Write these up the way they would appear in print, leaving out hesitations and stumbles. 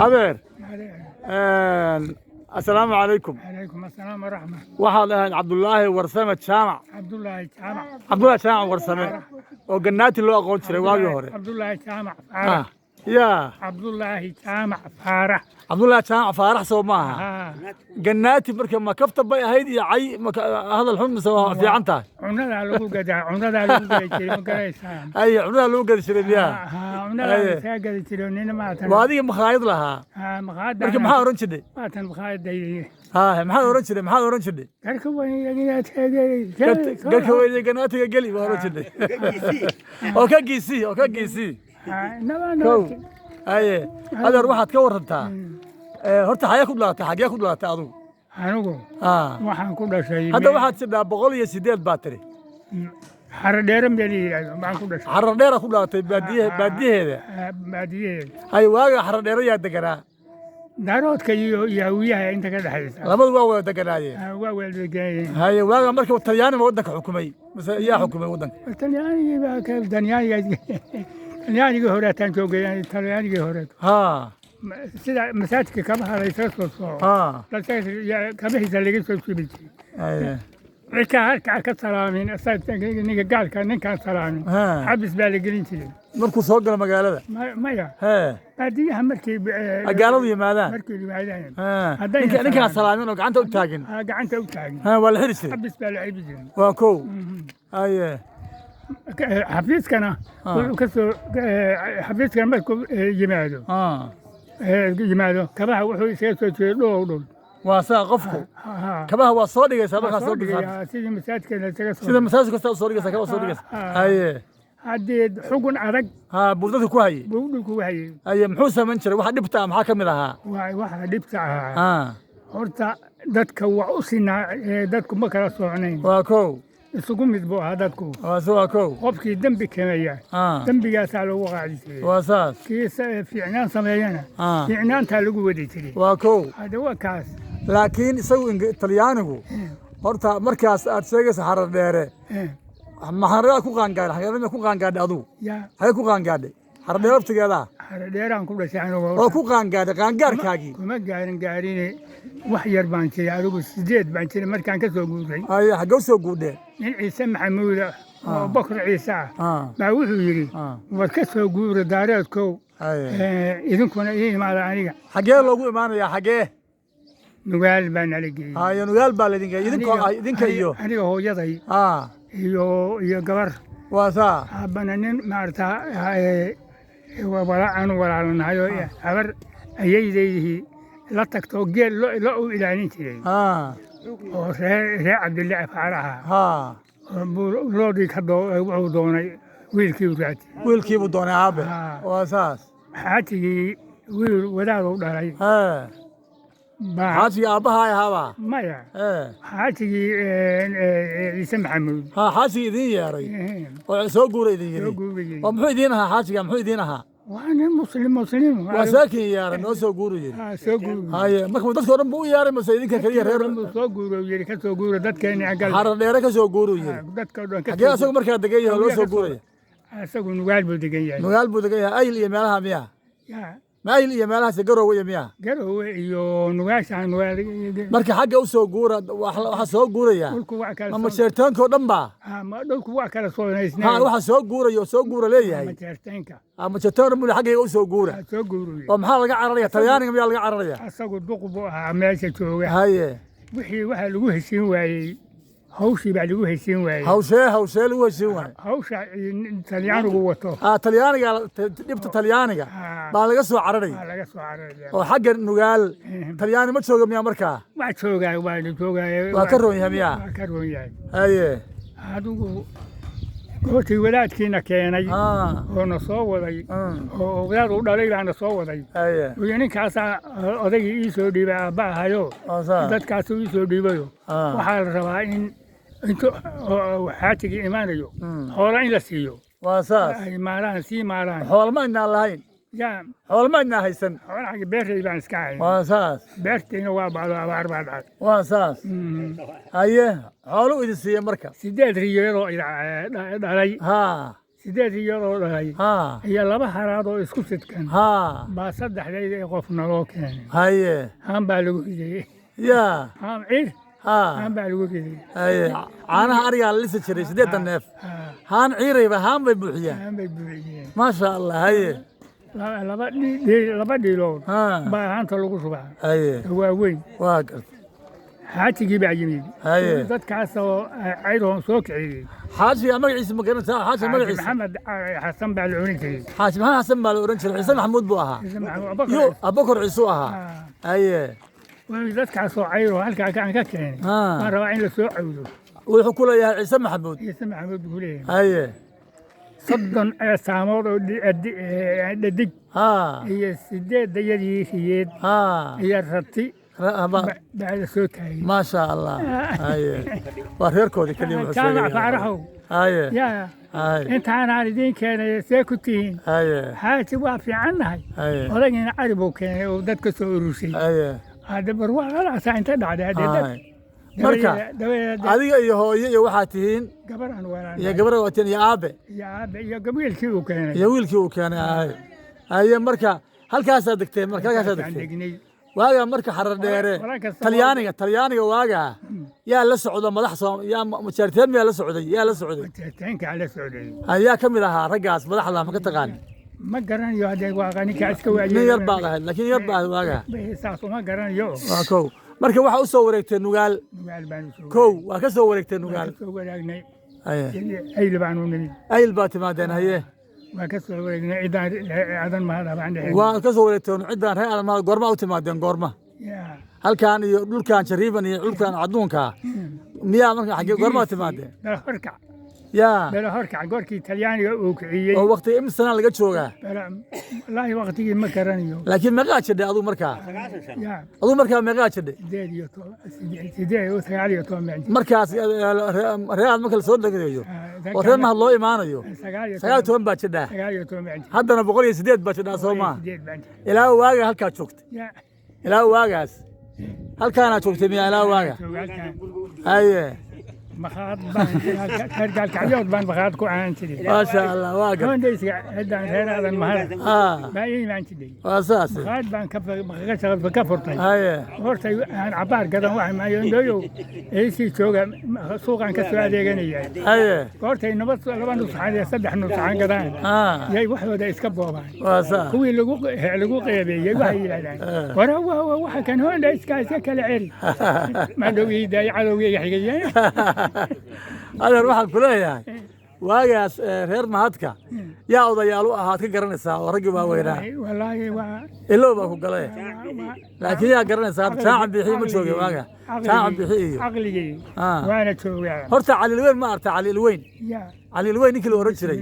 أبير السلام عليكم. عليكم السلام ورحمة. واحد عبد الله ورسمة شامع. عبد الله شامع. عبد الله شامع ورسمة وجنات اللي أقول شري واجي هوري. عبد الله شامع فارح. يا عبد الله شامع فارح. عبد الله شامع فارح سو معها. جناتي بركة ما كفت بي هيدي عي هذا الحلم سوا في عنتها. عنا لو قدا عنا لو قدا شري مكايسان. أي عنا لو قدا شري بيها. عنا لو قدا شري نين ما تن. وهذه مخايض لها. مخايض. بركة محا أورنشدي. ما تن مخايض دي. محا أورنشدي محا أورنشدي. كركوين جنات هذي. كركوين جنات هذي أورنشدي. أوكي جيسي أوكي جيسي. نبى أيه هذا روحت كورتها هرت حياة كلها حاجة كلها تعذو أنوكو waxaan ku dhashay هذا واحد سبب بقولي سيديل باتري حرديرم دليل ما ku dhashay حرديرة كلها باديه هذا baadiye أي واقع حرديرة يا دكرة daaroodka iyo yawiyaha inta ka dhaxaysa لما هو دكرة waa weeldegaayeen هاي واقع مركب الطلياني ما ودك حكومي بس يا حكومي ودك talyaaniga baa ka talyaaniga hore tan joogay talyaaniga hore ها sida masaajidka kabaha la soo soo ها kabahiisa laga soo shubay أيه marka halka ka salaamin ninka gaalka ninkan salaamin xabis baa la gelin jiray markuu soo galo magaalada maya baadiyaha markii magaaladu yimaadaan markii yimaadaan ninka salaamin oo gacanta u taagin gacanta u taagin waa la xiri jiray xabis baa la xiri jiray waa kow aye xafiiskana wuxuu ka soo xafiiskana markuu yimaado kabaha wuxuu isaga soo jeeday dhow waa saa qofku kabaha waa soo dhigaysaa markaa soo dhigaysaa sidii masaajidka la isaga soo sida masaajidka kasta soo dhigaysaa kabaha soo dhigaysaa aye haddii xugun adag buldada ku hayay buldada ku hayay aye muxuu samayn jiray waxa dhibta maxaa ka mid ahaa waxa dhibta ahaa horta dadka waa u sinaa dadku ma kala soconayn waa kow isugu mid buu ahaa dadku waa kow qofkii dembi keenaya dembigaasaa lagu qaadi jiray waa saas kii fiicnaan sameeyana fiicnaantaa lagu wadi jiray waa kow hadda waa kaas laakiin isagu talyaanigu horta markaas aad sheegaysa xarar dheere maxaaradaa ku qaangaadhay xageedama ku qaangaadhay adugu xagee ku qaangaadhay xarar dheere waftigeeda xarar dheeraan ku dhashay anigu oo ku qaangaadhay qaangaarkaagii kuma gaarine wax yar baan jiray adigu 8 baan jiray markaan ka soo guuray haye xagee u soo guudheen nin ciise maxamuud oo bakr ciise baa wuxuu yidhi war ka soo guura daareedkow idinkuna ii imaada aniga xagee loogu imaanayaa xagee nugaal baa nala geeyey haye nugaal baa laydin geeyey idinka iyo aniga hooyaday iyo gabar waa saa habbana nin maarata aanu walaalanahayo habar ayaydaydihii la tagto geel lo u ilaalin jiray oo reer cabdille faaraha loodii wuxuu doonay wiilkiibuu doonay aabe waa saas xaatigii wiil wadaaduu dhalay xaatigii aabbaha ahaaba maya xaatigii ciise maxamuud xaatigii idin yeeray oo soo guura idin yiri oo muxuu idiin ahaa xaatiga muxuu idiin ahaa waa nin muslim waa saakin yeeray noo soo guuru yiri haye marka dadka dhan buu u yeeray mase idinka kaliya reer soo guuro yiri ka soo guuro dadkeeni agal xarar dheere ka soo guuru yiri dadka dhan ka xagee asagu markaa degan yahay loo soo guuraya asagu nugaal buu degan yahay nugaal buu degan yahay ayl iyo meelaha miya maayil iyo meelahaas garowe iyo miya garowe iyo nugaasha nugaal marka xagga u soo guura waxa soo guuraya ama sheertaanka oo dhan ba dhulku waa kala soonaysnaa waxa soo guurayo soo guura leeyahay ama sheertaan mul xagga u soo guura oo maxaa laga cararaya talyaaniga miyaa laga cararaya asagu duq buu ahaa meesha jooga haye wixii waxa lagu heshiin waayey hawshii baa lagu heshiin waayey hawshee lagu heshiin waayey hawsha talyaanigu wato talyaaniga dhibta talyaaniga baa laga soo cararay oo xagga nugaal talyaani ma jooga miyaa markaa waa joogaa waa ka roon yahay miyaa waa ka roon yahay haye adigu goortii wadaadkiina keenay oo na soo waday oo wadaad u dhalay baa na soo waday iyo ninkaasaa odaygii ii soo dhiibay aabba ahayo dadkaasuu ii soo dhiibayo waxaa la rabaa in intuu xaatigii imaanayo xoola in la siiyo waa saas ay maalaan sii maalaan xoolo ma inaan lahayn xoolo ma inaan haysan xoolaha beertay baan iska hayn waa saas beertayna waa bacdo abaar baa dhacay waa saas haye xoolo idin siiya marka 8 riyoodoo dhalay sideed iyadoo dhalay iyo laba haraad oo isku sidkan baa saddexdayda qofna loo keenay haye haan baa lagu ridayey yaa haan ciir haan baa lagu ridayey haye caanaha arigaa la lisi jiray 8 neef haan ciirayba haan bay buuxiyeen maasha allah haye laba dhiilood baa haanta lagu shubaa haye waa weyn waa gartay xaajigii baa yimid dadkaas oo cayroon soo kiciyey xaajiga magaciisa ma garanaysaa xaaji magaciisa maxamed xasan baa la oran jiray xaaji maxamed xasan baa la oran jiray ciise maxamuud buu ahaa yo abakar ciise ahaa haye dadkaas oo cayroon halkaa aan ka keenay waan rabaa in la soo cawdo wuxuu ku leeyahay ciise maxamuud buu leeyahay haye soddon saamood oo dhadig iyo 8 dayadii riyeed iyo rati بعد سوتاي ما شاء الله هاي وهيركودي كلمه كان فارحوا هاي يا انت انا عارفين كان سيكوتين هاي حاجه وافي عنها هاي ولكن عربو كان وددك سو روسي هاي هذا بروح لا انت دعده marka adiga iyo hooyo iyo waxa tihiin gabar aan weeraan iyo gabar wateen iyo aabe iyo gabrielkii uu keenay iyo wiilkii uu keenay ay marka halkaas aad degtay marka halkaas aad degtay waaga marka xarar dheere talyaaniga waaga yaa la socdo madax yaa majarteen yaa la socday majarteenka la socday ayaa kamid ahaa ragaas madaxda ma ka taqaan ma garanayo hadee waaqani ka iska waayay nin yar baa ahayd laakiin yar baa waaga saas ma garanayo waa kow marka waxa u soo wareegtay nugaal baan kow waa ka soo wareegtay nugaal soo wareegnay ayl baan u nimid ayl baa timaadeen haye waa ka soo wareegnay ciidan mahada baan dhahay waa ka soo wareegteen ciidan reer mahada goorma u timaadeen goorma halkaan iyo dhulkaan jariiban iyo dhulkaan adduunka miyaa marka xagee goorma timaadeen horka yaa bela horka goorkii talyaaniga uu kiciyay oo waqti imsana laga joogaa wallaahi waqtigii ma garanayo laakiin meeqa jidhay adu markaa adu markaa meeqa jidhay 8 markaas reer marka la soo dhagayo oo reer mahad loo imaanayo 9 baa jidhaa haddana 108 baa jidhaa Soomaa ilaa waaga halkaa joogtay ilaa waagaas halkaana joogtay miyaa ilaa waaga haye مخاط بان كعيود بان مخاط كو عن تدي ما شاء الله واقف هون ديس هدان غير هذا المهر ما يجي ما تدي اساسي مخاط بان شغل بكفرتي هاي هورتي عن عبار قدام واحد ما يندويو اي سي جوغا سوق عن كسو اديغنيا هاي هورتي نبط لبا نص عادي صدح نص عن قدام ياي وحده اسك بوبان واسا كوي لغو قيبي waxay yiraahdaan wara waxa kan hoon iska kala ciri ma dhowi day cadowga xigayeen adeer waxaan ku leeyahay waagaas reer mahadka yaa odayaal u ahaad ka garanaysaa oo raggii waaweynaa wallaahi waa iloo baa ku galay laakiin yaa garanaysaa jaacan bixi ma joogay waaga jaacan bixi iyo aqligii waana joogaa horta cali ilweyn ma arta cali ilweyn cali ilweyn ninkii la oran jiray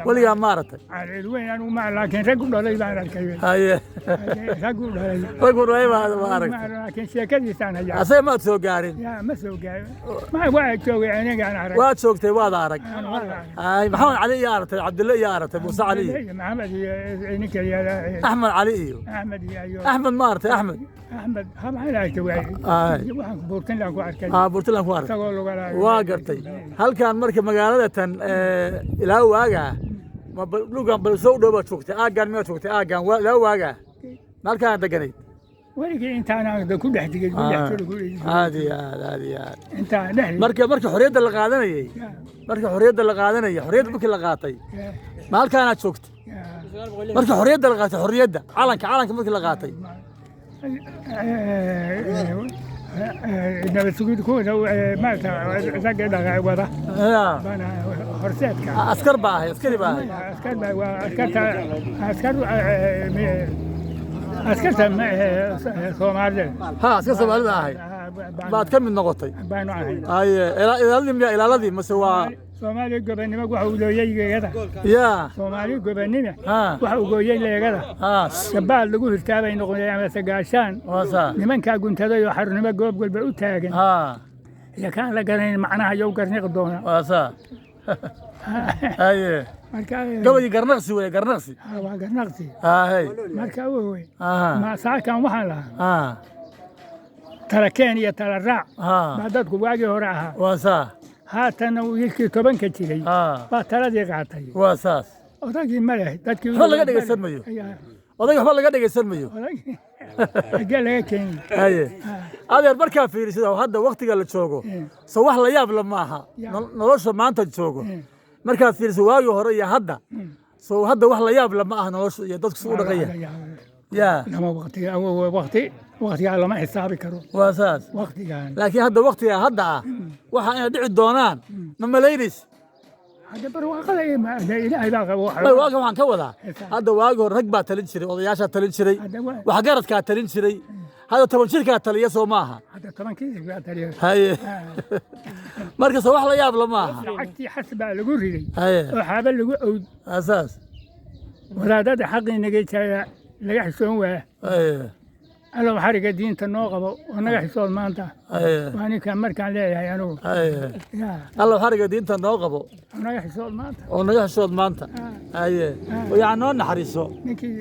weligaa ma aragtay cali ilweyn anu ma laakiin rag u dhalay baan arkay haye rag u dhalay baa aragtay laakiin sheekadiisaan hayaa asay ma soo gaarin ma soo gaarin ma waa joogay aniga aan arag waa joogtay waad arag ay maxamed cali iyo aragtay cabdulle iyo aragtay muuse cali maxamed iyo ninka iyo axmed cali iyo axmed ma aragtay axmed هم على توعي بورتين لانكو أركي بورتين لانكو أركي واقرتي هل كان مركب مقالة إلى واقع ما بلوغان بلسو دوبا شوكتي آقان ميو شوكتي آقان لا واقع ما كان دقني ولكن انت انا كل حد يقول هذه انت مركب حريه اللي قادناي مركب حريه اللي قادناي حريه بك اللي قاطي ما كانت شوكتي مركب حريه اللي قاطي حريه علنك مركب اللي قاطي إنما تقول كون ما زق دعاء وضع. أنا حرسات كان. عسكر باهي عسكري باهي. عسكر صومالي. عسكر صومالي باهي. بعد كم من نقطة؟ بانو عهي. إلى الذي مسوى. Soomaali gobanimo waxa uu leeyahay yaa Soomaali gobanimo waxa uu leeyahay shabaal lagu hirtaabay noqonay ama sagaashan nimanka guntaday oo xarunimo goob walba u taagan ya kan la garanay macnaha yow garniq doona aye marka gabadhi garnaqsi way garnaqsi waa garnaqsi hay marka way ma saakan waxa la tarakeen iyo talaraac ma dadku waagi hore aha هاتنا ويلكي طبعا كتير بطلة دي قاطعي واساس أوراقي ماله تذكر والله قد يقصر ميو والله قد يقصر ميو قال هيك ايه هذا بركة في رسالة وهذا وقت قال تشوقه صوح لا ياب لماها نلوش ما أنت تشوقه مركز في رسالة وهرية هذا سو هذا وح لا ياب لماها نلوش يدك سوق رقية يا لما وقتي على ما حسابي كرو واساس وقتي يعني لكن هذا وقتي هذا وحنا دعي الدونان ما ليريس هذا برواقة إيه ما إلهي لا واقع waxaan ka wadaa hadda waagi hore rag baa talin jiray odayaasha talin jiray wax garadka talin jiray hada 10 jirka taliya soo maaha هذا طبعا كيف بقى ترى haye markaas wax la yaab la maaha lacagtii xasba lagu riday haye waxaaba lagu awd asaas wadaadada xaqii nagaytaya laga xishoon waa haye allo xariga diinta noo qabo oo naga xishoon maanta haye waani ka markaan leeyahay anigu haye allo xariga diinta noo qabo naga xishoon maanta oo naga xishoon maanta haye oo yaa noo naxariiso ninkii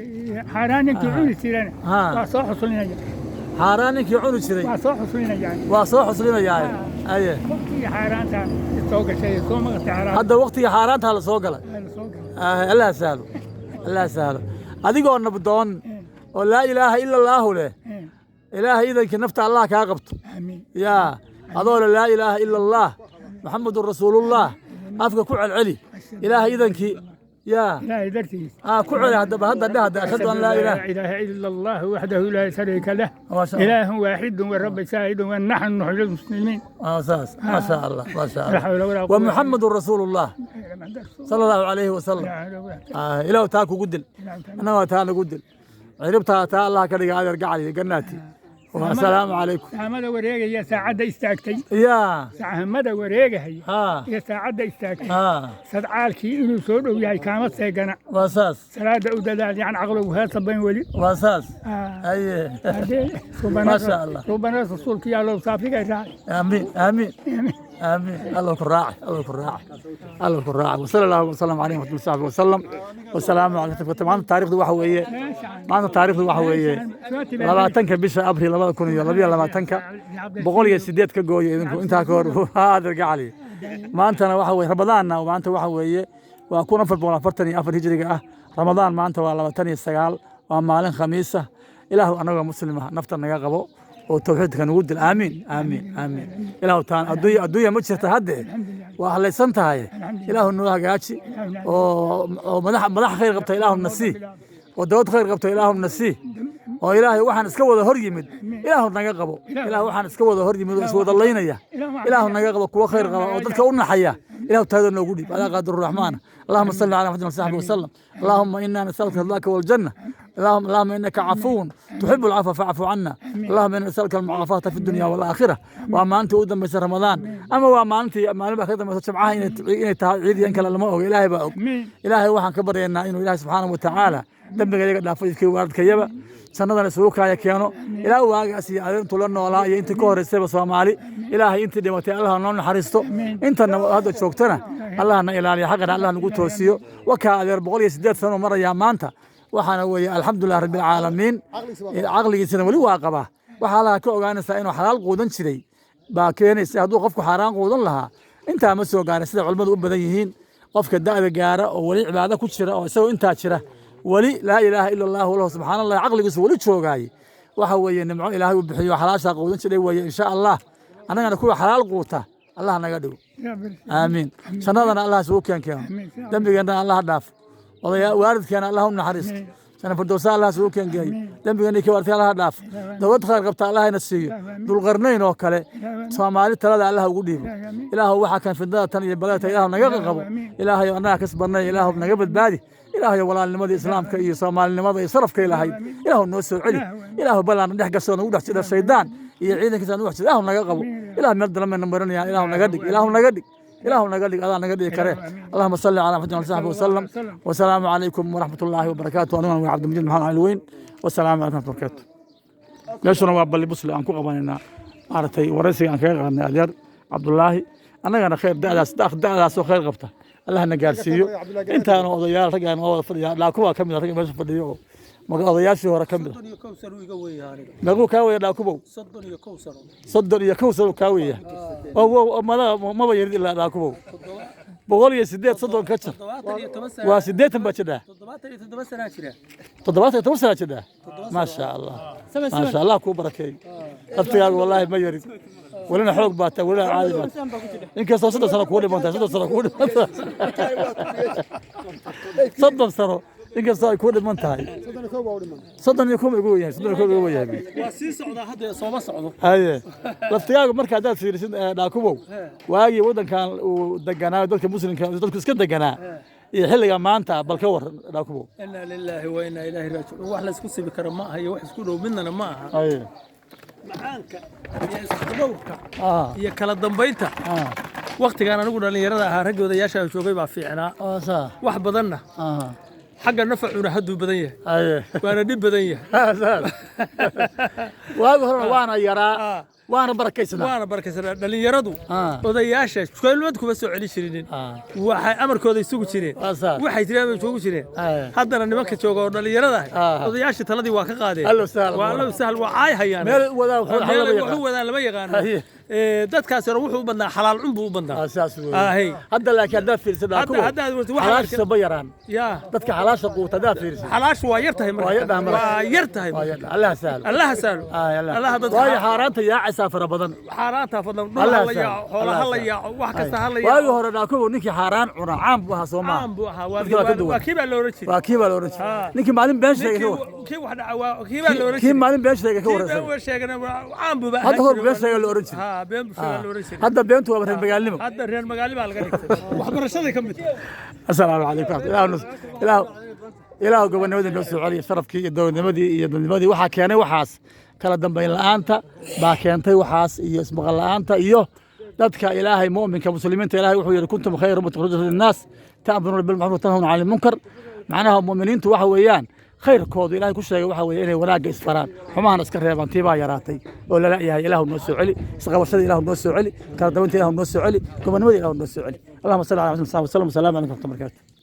xaaraan ninkii cuni jirana waa soo xusulinaya xaaraan ninkii cuni jiray waa soo xusulinaya waa soo xusulinaya haye waqtigii xaaraanta soo gashay soo maqtay xaaraan hadda waqtigii xaaraanta la soo galay Allah sahlo Allah sahlo adigoo nabdoon oo laa ilaaha illa allah leh ilaahay idanka nafta allah ka qabto amiin ya adoo laa ilaaha illa allah muhammadur rasuulullah afka ku celceli ilaahay idanki يا لا درتي كل هذا أشهد أن لا إله إلا الله وحده لا شريك له إله واحد والرب شاهد ونحن نحن المسلمين أساس ما شاء الله ما شاء الله ومحمد رسول الله صلى الله عليه وسلم إله تاكو قدل أنا وتانا قدل عربتها تا الله كذا قاعد يرجع لي جناتي والسلام عليكم ماذا وريقة يا ساعة استاكتي يا ساعة ماذا وريقة هي يا ساعة استاكتي سدعالكي إنه سود وياي كامت سيجنا واساس سراد ودلال يعني عقله وهذا صبين ولي واساس أيه ما شاء الله ربنا رسولك يا الله صافي قاعد آمين آمين آمين الله يكون راعي الله يكون راعي الله يكون راعي وصلى الله وسلم عليه وصحبه وسلم والسلام عليكم معنا التاريخ ده وحويه معنا التاريخ ده وحويه لما تنك بيش أبري لما كون يلا لما تنك بقول يا سيدات كجوي أنت كور هذا رجع لي ما أنت أنا وحوي رمضان وما أنت وحويه وأكون أفر بولا فرتني أفر هجري رمضان ما أنت ولا تاني السجال ومالين خميسة إله أنا مسلمة نفتر نجاقبه وتوحيد كان ود آمين آمين آمين إله تان أدوية مجرد هذا وأهل سنتها إله النور جاتشي ومدح خير قبته إله النسي ودود خير قبته إله النسي وإلهي وحنا سكوا ظهر يمد إله نجاقبه إله وحنا سكوا ظهر يمد سود الله ينيا إله نجاقبه كوا خير قبه وذلك قلنا حياة إله تهدى النجودي على قدر الرحمن اللهم صل على محمد وصحبه وسلم اللهم إنا نسألك رضاك والجنة اللهم إنك عفو تحب العفو فاعف عنا اللهم إنا نسألك المعافاة في الدنيا والآخرة وأما أنت أودم بس رمضان أما وأما أنت ما نبغى خدمة سمعها إن عيد ينكل الماء إلهي بقى إلهي وحن كبر إنه إله سبحانه وتعالى دمك يقعد لافيك كي وارد كيبا سنة سووك يا كيانو إلهي واقعسي أنت لنا ولا أنت كور السبب سوامالي إلهي أنت دمتي الله نون حريستو أنت هذا شوكتنا الله إلهي حقنا الله نقول توسيو وكا بقول يسدد سنة مرة يا مانتا waxaana weeye alxamdulilah rabbil caalamiin caqligiisana weli waa qabaa waxaa laha ka ogaanaysaa inuu xalaal quudan jiray baa keenaysa hadduu qofku xaaraan quudan lahaa intaa ma soo gaarin sida culimmadu u badan yihiin qofka da'da gaara oo weli cibaado ku jira oo isagoo intaa jira weli laa ilaaha ila allahu lahu subxaana allah caqligiisu weli joogaayey waxa weeye nimco ilaahay u bixiyo xalaashaa quudan jiray weeye insha allah annagana kuwa xalaal quuta allah naga dhigo aamiin jannadana allah isugu keenkeeno dembigeennana allah dhaaf waalidkeena allah u naxariisto sana firdowsa allah isugu keengeeyo dembigeennii ka waartay allah dhaaf dowlad khayr qabta allah ina siiyo dulqarnayn oo kale soomaali talada allah ugu dhiibo ilaahu waxaa kan fidnada tan iyo baleeta ilaahu naga qabo ilaahay annaga kasbanay ilaahu naga badbaadi ilaahay walaalnimadii islaamka iyo soomaalinimada iyo sarafka ilaahay ilaahu noo soo celi ilaahu balaan dhex gasoo nagu dhex jira shaydaan iyo ciidankiisa nagu dhex jira ilaahu naga qabo ilaahu meel dalamena marinaya ilaahu naga dhig ilaahu naga dhig إله نقدر الله نقدر كره اللهم صل على محمد وصحبه وسلم والسلام عليكم ورحمة الله وبركاته أنا وعبد المجيد محمد علوين والسلام عليكم ورحمة الله وبركاته ليش أنا وأبلي بصلي أنكو قبلنا عرفتي ورثي أنك غني أدير عبد الله أنا خير دعاء سو خير غبته الله نقارسيو أنت أنا وضيال رجع أنا لا كوا كم رجع بس فديو مقاضياشي ورا كمل صدن يكوسر ويقوي هاني نقول كاوي داكبو صدن يكوسر وكاوي او ما بيرد الا داكبو بقول يا سيدات صدن كتر وسيدات بجدا تضباط توسع كده ما شاء الله ما شاء الله كو بركي افتياق والله ما يريد ولنا حوق باتا ولا عادي إنك صدق سنة كوني بنتا صدق سنة كوني بنتا صدق سنة إنك صار كوني بنتا صدق يكون يقول يعني صدق يكون يقول يعني واسيس عضا هذا صوب صعده هاي الافتياق مركز دات في داكوبو واجي ودن كان ودقنا دولك مسلم كان دولك اسكت دقنا xilliga maanta bal ka war daakubo inna lillahi wa inna ilayhi raaji'un wax la isku sibi karo ma aha iyo wax isku dhow midna ma aha macaanka iyo isdhowrka iyo kala dambeynta waqtigan anigu dhalinyarada ahaa rag wadayaasha joogay baa fiicnaa wax badanna xagga nafacuna haduu badan yahay waana dib badan yahay waagu horena waana yaraa وانا بركيسنا dhalinyaradu odayaasha iskuulad kuma soo celi jireen waxay amarkooda isugu jireen waxay tiraaday joogu jireen haddana nimanka jooga oo dhalinyarada odayaasha taladii waa ka qaadeen waa sahal waa ay hayaan meel wada lama yaqaan dadkaas wuxuu u badnaa xalaal cun buu u badnaa hadda laakiin hadda fiirsadaa hadda xalaasha bayaraan dadka xalaasha quuta hadda fiirsadaa xalaashu waa yartahay waa yartahay Allah sahal Allah dadka way xaaraanta yaa سافر بدن حارانتا فضل الله يا حولها يا wax kasta hal ya waagi hore dhaako ninkii xaraan cuna caam buu ahaa Soomaa caam buu ahaa waa kiiba loo rajay waa kiiba loo rajay ninkii maalin been sheegay kii wax dhacaa kiiba loo rajay kii maalin been sheegay ka warasay been sheegana caam buu hadda hor been sheegay loo rajay been sheegay loo rajay hadda beentu waa reer magaalnimo hadda reer magaalnimo laga dhigtay wax barashada ka mid assalaamu calaykum ilaahu gobonimada noo soo celiya sharafkii iyo dowladnimadii iyo dadnimadii waxa keenay waxaas kala dambeyn la'aanta baa keentay waxaas iyo ismaqal la'aanta iyo dadka ilaahay mu'minka muslimiinta ilaahay wuxuu yiri kuntum khayra mutaqarribin linnaas ta'muruna bil ma'ruf wa tanhawna 'anil munkar macnaha mu'miniintu waxa weeyaan khayrkoodu ilaahay ku sheegay waxa weeye inay wanaagga isfaraan xumaana iska reebaan tiibaa yaraatay oo la leeyahay ilaahu noo soo celi isqabashada ilaahu noo soo celi kala dambeynta ilaahu noo soo celi gobonimada ilaahu noo soo celi allahumma salli ala muhammad sallallahu alayhi wa sallam